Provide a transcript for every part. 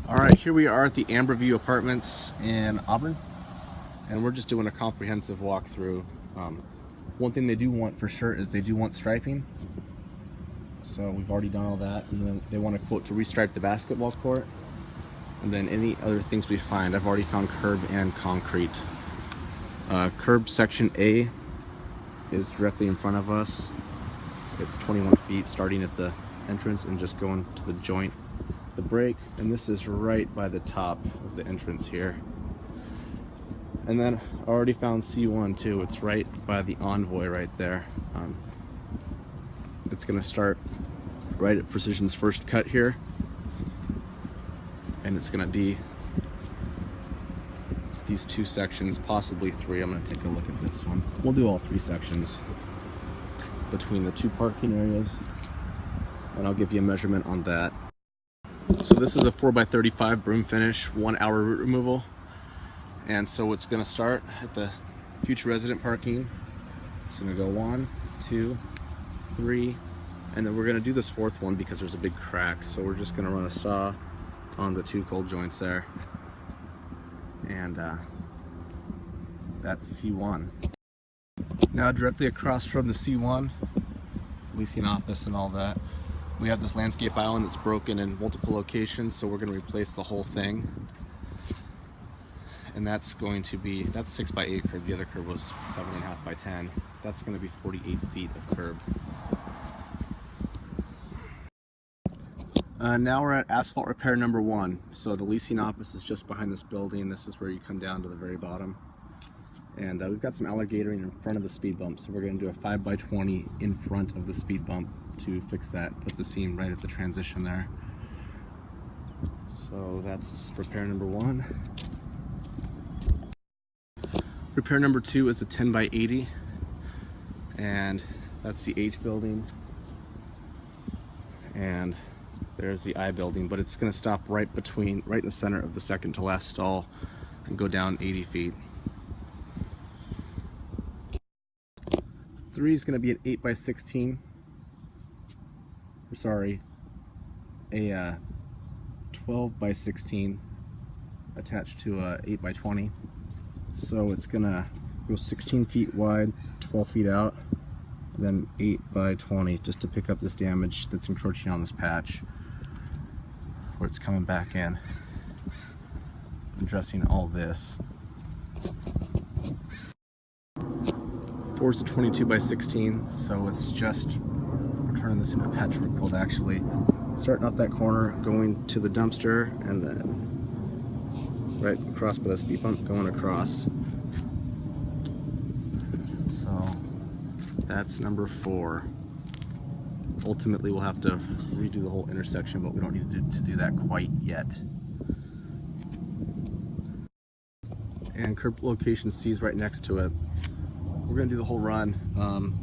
All right, here we are at the Amberview Apartments in Auburn, and we're just doing a comprehensive walkthrough. One thing they do want for sure is they do want striping, so we've already done all that, and then they want a quote to restripe the basketball court, and then any other things we find. I've already found curb and concrete. Curb section A is directly in front of us. It's 21 feet starting at the entrance and just going to the joint, the break, and this is right by the top of the entrance here. And then I already found C1 too. It's right by the Envoy right there. It's gonna start right at Precision's first cut here, and it's gonna be these two sections, possibly three. I'm gonna take a look at this one. We'll do all three sections between the two parking areas, and I'll give you a measurement on that. So this is a 4x35 broom finish, 1 hour root removal. And so it's gonna start at the future resident parking. It's gonna go 1, 2, 3, and then we're gonna do this fourth one because there's a big crack. So we're just gonna run a saw on the two cold joints there. And that's C1. Now directly across from the C1, leasing office and all that, we have this landscape island that's broken in multiple locations, so we're going to replace the whole thing. And that's going to be, that's 6x8 curb. The other curb was 7.5 by 10. That's going to be 48 feet of curb. Now we're at asphalt repair number 1. So the leasing office is just behind this building. This is where you come down to the very bottom. And we've got some alligatoring in front of the speed bump, so we're going to do a 5x20 in front of the speed bump to fix that, put the seam right at the transition there. So that's repair number 1. Repair number 2 is a 10x80, and that's the H building, and there's the I building, but it's going to stop right in the center of the second to last stall and go down 80 feet. 3 is going to be an 8x16. Sorry, a 12x16 attached to a 8x20. So it's gonna go 16 feet wide, 12 feet out, then 8x20 just to pick up this damage that's encroaching on this patch where it's coming back in. Addressing all this. 4 is a 22x16, so it's just turning this into patchwork quilt actually. Starting off that corner, going to the dumpster, and then right across by the speed bump, going across. So that's number 4. Ultimately we'll have to redo the whole intersection, but we don't need to do that quite yet. And curb location C is right next to it. We're going to do the whole run,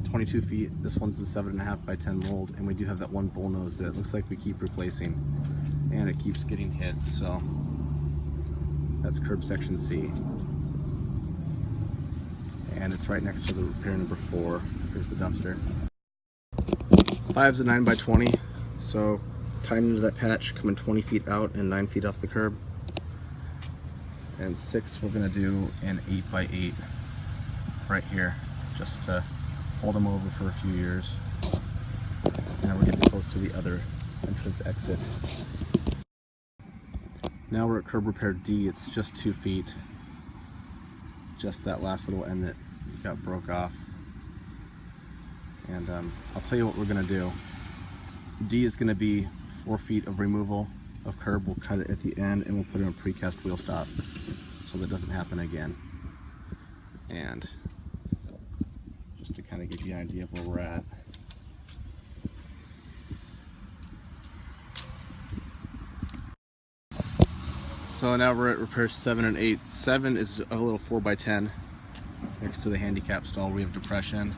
22 feet. This one's a 7.5 by 10 mold, and we do have that one bullnose that looks like we keep replacing, and it keeps getting hit. So that's curb section C, and it's right next to the repair number 4. Here's the dumpster. 5 is a 9x20, so tying into that patch, coming 20 feet out and 9 feet off the curb. And 6, we're going to do an 8x8 right here, just to hold them over for a few years. Now we're getting close to the other entrance exit. Now we're at curb repair D. It's just 2 feet, just that last little end that got broke off. And I'll tell you what we're going to do. D is going to be 4 feet of removal of curb. We'll cut it at the end, and we'll put in a precast wheel stop so that doesn't happen again. And just to kind of give you an idea of where we're at. So now we're at repair 7 and 8. 7 is a little 4x10 next to the handicap stall. We have depression.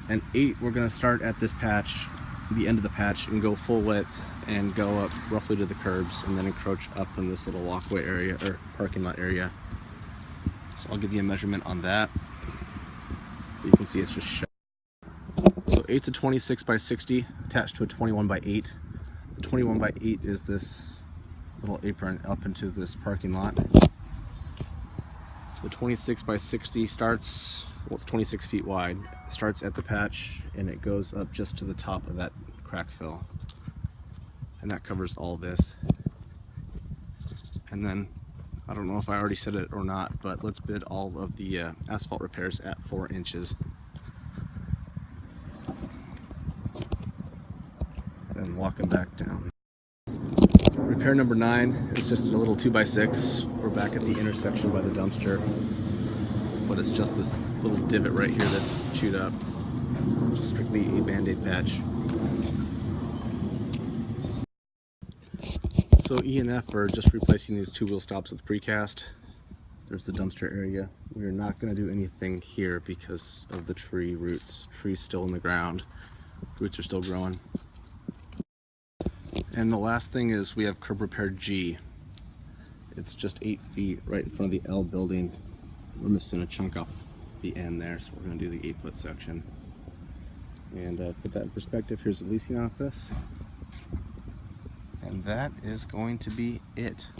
And 8, we're going to start at this patch, the end of the patch, and go full width and go up roughly to the curbs, and then encroach up in this little walkway area or parking lot area. So I'll give you a measurement on that. You can see it's just shut. So 8's a 26x60 attached to a 21x8. The 21x8 is this little apron up into this parking lot. The 26 by 60 starts, well, it's 26 feet wide. It starts at the patch and it goes up just to the top of that crack fill. And that covers all this. And then, I don't know if I already said it or not, but let's bid all of the asphalt repairs at 4 inches. And walking back down. Repair number 9 is just a little 2x6. We're back at the intersection by the dumpster, but it's just this little divot right here that's chewed up. Just strictly a band-aid patch. So E and F are just replacing these 2-wheel stops with precast. There's the dumpster area. We are not going to do anything here because of the tree roots. Trees still in the ground. Roots are still growing. And the last thing is we have curb repair G. It's just 8 feet right in front of the L building. We're missing a chunk off the end there, so we're going to do the 8-foot section. And put that in perspective, here's the leasing office. And that is going to be it.